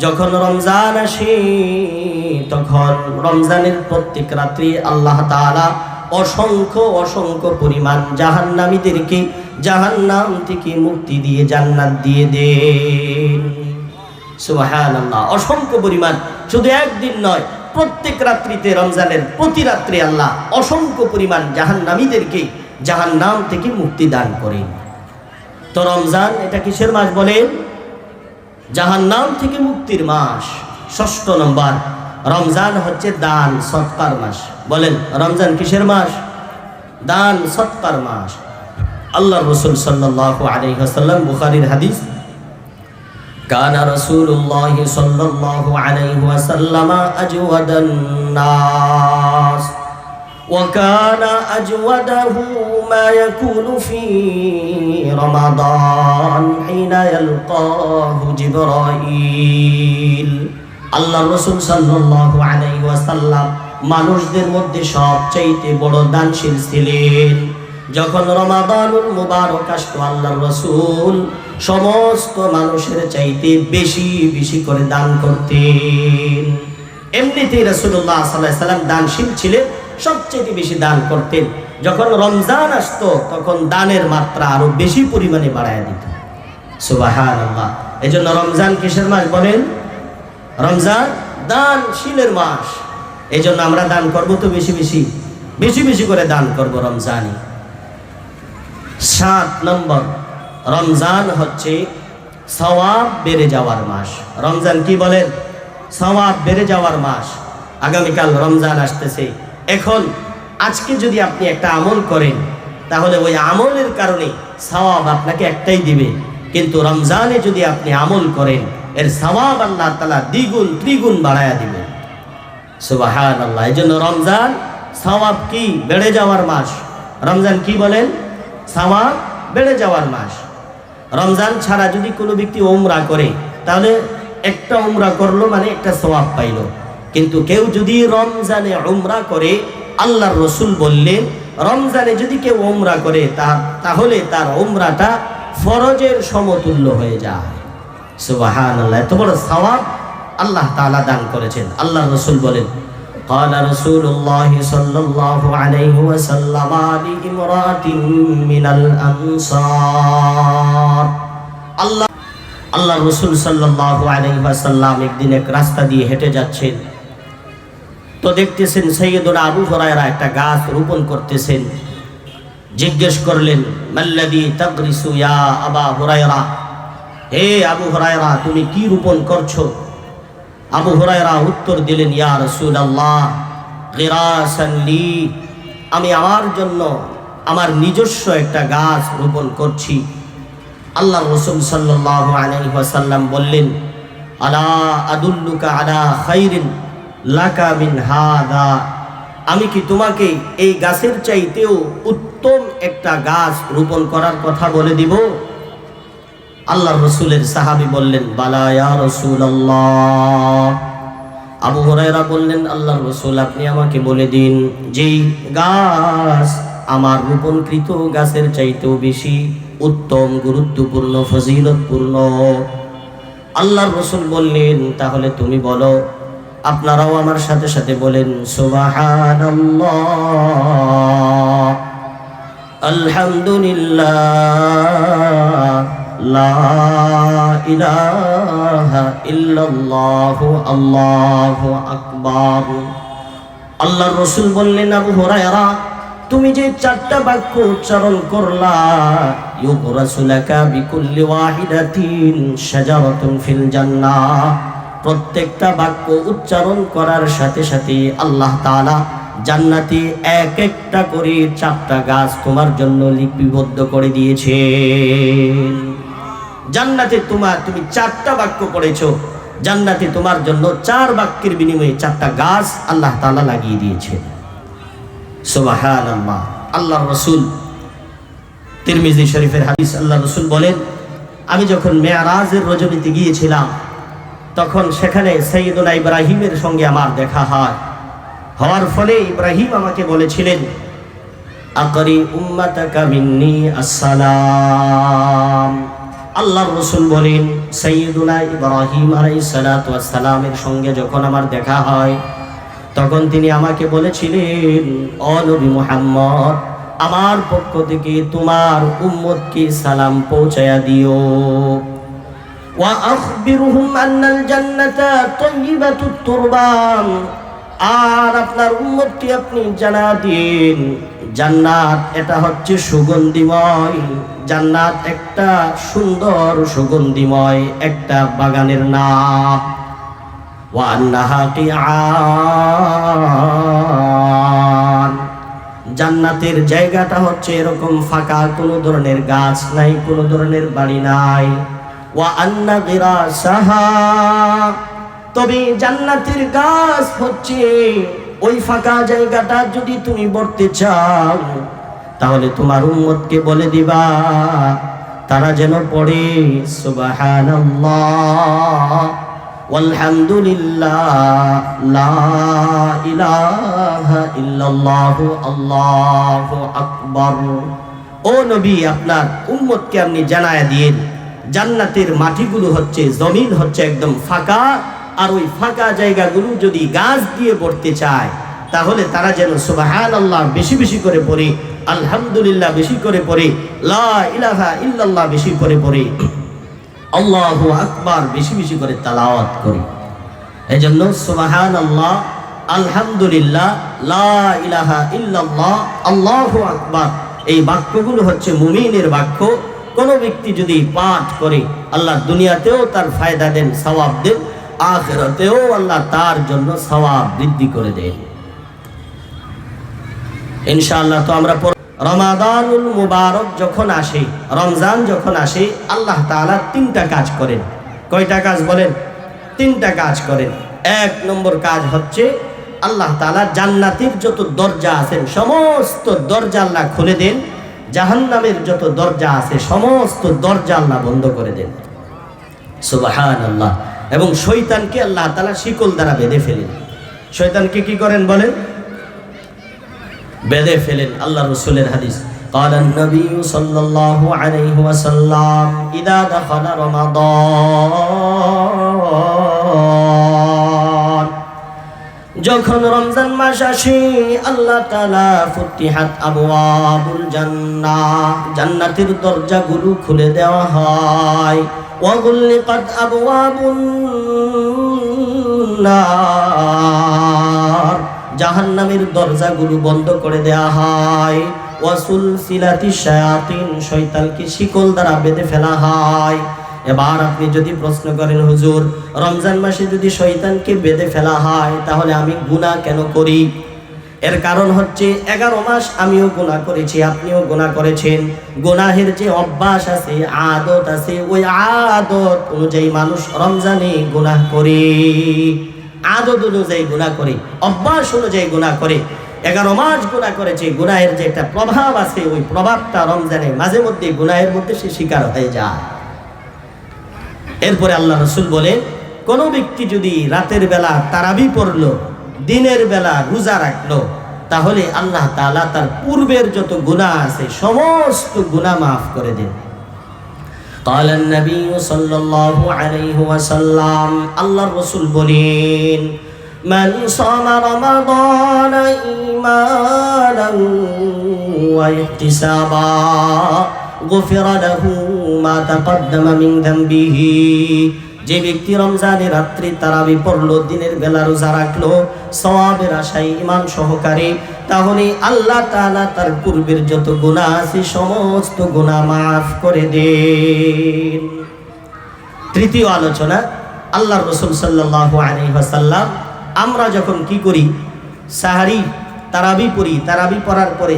যখন রমজান আসে তখন রমজানের প্রত্যেক রাত্রি আল্লাহ তাআলা অসংখ্য অসংখ্য পরিমাণ জাহান্নামীদেরকে জাহান্নাম থেকে মুক্তি দিয়ে জান্নাত দিয়ে দেন। সুবহানাল্লাহ। অসংখ্য পরিমাণ, শুধু একদিন নয়, প্রত্যেক রাত্রিতে, রমজানের প্রতি রাত্রে আল্লাহ অসংখ্য পরিমাণ জাহান্নামীদেরকে জাহান্নাম থেকে মুক্তি দান করেন। তো রমজান এটা কিসের মাস বলেন? জাহান্নাম থেকে মুক্তির মাস। ৬ষ্ঠ নম্বর, রমজান হচ্ছে দান সৎকার মাস। বলেন, রমজান কিসের মাস? দান সৎকার মাস। আল্লাহ রাসূল সাল্লাল্লাহু আলাইহি ওয়াসাল্লাম, বুখারীর হাদিস, কানা রাসূলুল্লাহ সাল্লাল্লাহু আলাইহি ওয়াসাল্লাম আজওয়াদান নাস ওয়া কানা আজওয়াদাহু মা ইয়াকুনু ফি রমাদান হিনা ইয়ালকাহু জিবরাইল। আল্লাহ রাসূল সাল্লাল্লাহু আলাইহি ওয়াসাল্লাম মানুষদের মধ্যে সবচেয়ে বড় দানশীল ছিলেন। যখন রমাদানুল মুবারক আসতো, আল্লাহর রাসূল সমস্ত মানুষের চাইতে বেশি বেশি করে দান করতেন। এমনিতেই রাসূলুল্লাহ সাল্লাল্লাহু আলাইহি ওয়াসাল্লাম দানশীল ছিলেন, সবচেয়ে বেশি দান করতেন। যখন রমজান আসতো তখন দানের মাত্রা আরো বেশি পরিমাণে বাড়ায় দিত। সুবহানাল্লাহ। এজন্য রমজান কিসের মাস বলেন? রমজান দানশীলের মাস। এজন্য আমরা দান করব তো বেশি বেশি বেশি বেশি করে দান করব রমজানে। ৭ নম্বর, রমজান হচ্ছে সওয়াব বেড়ে যাওয়ার মাস। রমজান কি বলেন? সওয়াব বেড়ে যাওয়ার মাস। আগামীকাল রমজান আসতেছে। এখন আজকে যদি আপনি একটা আমল করেন, তাহলে ওই আমলের কারণে সওয়াব আপনাকে একটাই দিবে, কিন্তু রমজানে যদি আপনি আমল করেন, এর সওয়াব আল্লাহ তাআলা দ্বিগুণ ত্রিগুণ বাড়ায়া দিবেন। সুবহানাল্লাহ। এজন্য রমজান সওয়াব কি? বেড়ে যাওয়ার মাস। রমজান কি বলেন? সওয়াব বেড়ে যাওয়ার মাস। রমজান ছাড়া যদি কোনো ব্যক্তি উমরা করে, তাহলে একটা উমরা করলো মানে একটা সওয়াব পাইল। কিন্তু কেউ যদি রমজানে উমরা করে, আল্লাহর রাসূল বললেন, রমজানে যদি কেউ উমরা করে তাহলে তার উমরাটা ফরজের সমতুল্য হয়ে যায়। সুবহানাল্লাহ। এত বড় সওয়াব আল্লাহ তাআলা দান করেছেন। আল্লাহর রাসূল বলেন, قال رسول الله صلى الله عليه وسلم لامرأة من الأنصار। আল্লাহ রাসূল সাল্লাল্লাহু আলাইহি ওয়াসাল্লাম একদিন এক রাস্তা দিয়ে হেঁটে যাচ্ছেন, তো দেখতেছেন সাইয়্যিদুনা আবু হুরায়রা একটা গাছ রোপণ করতেছেন। জিজ্ঞেস করলেন, মাল্লাযী তাগরিসু ইয়া আবা হুরায়রা, হে আবু হুরায়রা, তুমি কি রোপণ করছো? আবু হুরায়রা উত্তর দিলেন, ইয়া রাসূলুল্লাহ, গিরাসান লি, আমি আমার জন্য আমার নিজস্ব একটা গাছ রোপণ করছি। আল্লাহ রাসূল সাল্লাল্লাহু আলাইহি ওয়াসাল্লাম বললেন, আলা আদুল্লুকা আলা খাইরিন লাকা মিন হাদা, আমি কি তোমাকে এই গাছের চাইতেও উত্তম একটা গাছ রোপণ করার কথা বলে দিব? আল্লাহর রাসূলের সাহাবী বললেন, বালা ইয়া রাসূলুল্লাহ। আবু হুরায়রা বললেন, আল্লাহর রাসূল, আপনি আমাকে বলে দিন যেই গাছ আমার রোপণকৃত গাছের চাইতেও বেশি উত্তম, গুরুত্বপূর্ণ, ফজিলতপূর্ণ। আল্লাহর রাসূল বললেন, তাহলে তুমি বলো। আপনারাও আমার সাথে সাথে বলেন, সুবহানাল্লাহ, আলহামদুলিল্লাহ, লা ইলাহা ইল্লাল্লাহু, আল্লাহু আকবার। আল্লাহর রাসূল বললেন, আবু হুরায়রা, তুমি যে 4টা বাক্য উচ্চারণ করলা, ইউগরাসু লাকা বিকুল্লি ওয়াহিদাতিন শাজারাতুন ফিল জান্নাহ, প্রত্যেকটা বাক্য উচ্চারণ করার সাথে সাথে আল্লাহ তাআলা জান্নাতে এক একটা করে 4টা গাছ তোমার জন্য লিপিবদ্ধ করে দিয়েছেন। জান্নাতে তুমি 4টা বাক্য পড়েছো, জান্নাতে তোমার জন্য 4 বাক্যের বিনিময়ে 4টা গাছ আল্লাহ তাআলা লাগিয়ে দিয়েছেন। সুবহানাল্লাহ। আল্লাহর রাসূল, তিরমিজি শরীফের হাদিস, আল্লাহর রাসূল বলেন, আমি যখন মেরাজের রজনীতে গিয়েছিলাম, তখন সেখানে সাইয়্যিদুনা ইব্রাহিমের সঙ্গে আমার দেখা হওয়ার ফলে ইব্রাহিম আমাকে বলেছিলেন, আকরি উম্মাতাকা মিন্নি আসসালাম, আল্লাহর রাসূল বলেন, সাইয়্যিদুনা ইব্রাহিম আলাইহিস সালাতু ওয়াস সালামের সঙ্গে যখন আমার দেখা হয়, তখন তিনি আমাকে বলেছিলেন, ও নবী মুহাম্মদ, আমার পক্ষ থেকে তোমার উম্মতকে সালাম পৌঁছায়া দিও। ওয়া আখবিরহুম আন্নাল জান্নাতা তাইয়্যিবাতুত তুরবান, আর আপনার উম্মতকে আপনি জানা দিন, জান্নাত এটা হচ্ছে সুগন্ধিময়, জান্নাত একটা সুন্দর সুগন্ধিময় একটা বাগানের নাম। ওয়া আন্নাহা কিআন, জান্নাতের জায়গাটা হচ্ছে এরকম ফাঁকা, কোনো ধরনের গাছ নাই, কোনো ধরনের বাড়ি নাই। ওয়া আন্না গিরাসাহা, তবে জান্নাতের গাছ হচ্ছে ওই ফাঁকা জায়গাটা যদি তুমি বর্তে চাও, তাহলে তোমার উম্মতকে বলে দিবা তারা যেন পড়ে সুবহানাল্লাহ ওয়ালহামদুলিল্লাহ লা ইলাহা ইল্লাল্লাহু আল্লাহু আকবার। ও নবী, আপনার উম্মতকে আপনি জানায়া দিন, জান্নাতের মাটিগুলো হচ্ছে, জমিন হচ্ছে একদম ফাঁকা, আর ওই ফাঁকা জায়গাগুলো যদি গাছ দিয়ে ভরতে চায়, তাহলে তারা যেন সুবহানাল্লাহ বেশি বেশি করে পড়ে, আলহামদুলিল্লাহ বেশি করে পড়ে, লা ইলাহা ইল্লাল্লাহ বেশি করে পড়ে, আল্লাহু আকবার বেশি বেশি করে তেলাওয়াত করে। এজন্য সুবহানাল্লাহ, আলহামদুলিল্লাহ, লা ইলাহা ইল্লাল্লাহ, আল্লাহু আকবার, এই বাক্যগুলো হচ্ছে মুমিনের বাক্য। কোনো ব্যক্তি যদি পাঠ করে, আল্লাহ দুনিয়াতেও তার ফায়দা দেন, সওয়াব দেন, আখিরাতেও আল্লাহ তার জন্য সওয়াব বৃদ্ধি করে দেন ইনশাআল্লাহ। তো আমরা রমাদানুল মুবারক যখন আসে, রমজান যখন আসে, আল্লাহ তাআলা তিনটা কাজ করেন। কয়টা কাজ বলেন? তিনটা কাজ করেন। এক নম্বর কাজ হচ্ছে আল্লাহ তাআলা জান্নাতের যত দরজা আছেন সমস্ত দরজা আল্লাহ খুলে দেন, জাহান্নামের যত দরজা আছে সমস্ত দরজা আল্লাহ বন্ধ করে দেন। সুবহানাল্লাহ। এবং শয়তানকে আল্লাহ তাআলা শিকল দ্বারা বেঁধে ফেলেন। শয়তানকে কি করেন বলেন? বেঁধে ফেলেন। আল্লাহ রাসূলের হাদিস, قال النبي صلى الله عليه وسلم إذا دخل رمضان, যখন রমজান মাস আসে, আল্লাহ তাআলা ফুতিহাত আবওয়াবুল জান্নাহ, জান্নাতের দরজাগুলো খুলে দেওয়া হয়। ওয়া গুলিকাত আবওয়াবুন নার, জাহান্নামের দরজাগুলো বন্ধ করে দেওয়া হয়। ওয়া সুলসিলাতিশ শায়াতিন, শয়তানকে শিকল দ্বারা বেঁধে ফেলা হয়। এবার আপনি যদি প্রশ্ন করেন, হুজুর রমজান মাসে যদি শয়তানকে বেঁধে ফেলা হয়, তাহলে আমি গুনাহ কেন করি? এর কারণ হচ্ছে 11 মাস আমিও গুনাহ করেছি, আপনিও গুনাহ করেছেন। গুনাহের যে অভ্যাস আছে, আদত আছে, ওই আদত অনুযায়ী মানুষ রমজানে গুনাহ করে, আদত অনুযায়ী গুনাহ করে, অভ্যাস অনুযায়ী গুনাহ করে। 11 মাস গুনাহ করেছে, গুনাহের যে একটা প্রভাব আছে, ওই প্রভাবটা রমজানে মাঝে মধ্যে গুনাহের মধ্যে সে শিকার হয়ে যায়। এরপরে আল্লাহ রাসূল বলেন, কোন ব্যক্তি যদি রাতের বেলা তারাবি পড়লো, দিনের বেলা রোজা রাখলো, তাহলে আল্লাহ তাআলা তার পূর্বের যত গুনাহ আছে সমস্ত গুনাহ মাফ করে দেন। قال النبي صلى الله عليه وسلم, আল্লাহর রাসূল বলেন, মান সামা রমাদান ঈমানান ওয়া ইহতিসাবা গুফিরা লাহু মা তাকদ্দামা মিন যামবিহি, যে ব্যক্তি রমজানের রাত্রি তারাবি পড়লো, দিনের বেলা রোজা রাখলো সওয়াবের আশায় ঈমান সহকারে, তাহলে আল্লাহ তাআলা তার পূর্বের যত গুনাহ আছে সমস্ত গুনাহ মাফ করে দেন। তৃতীয় আলোচনা, আল্লাহর রাসূল সাল্লাল্লাহু আলাইহি ওয়াসাল্লাম, আমরা যখন কি করি, সাহারি তারাবি পড়ি, তারাবি পড়ার পরে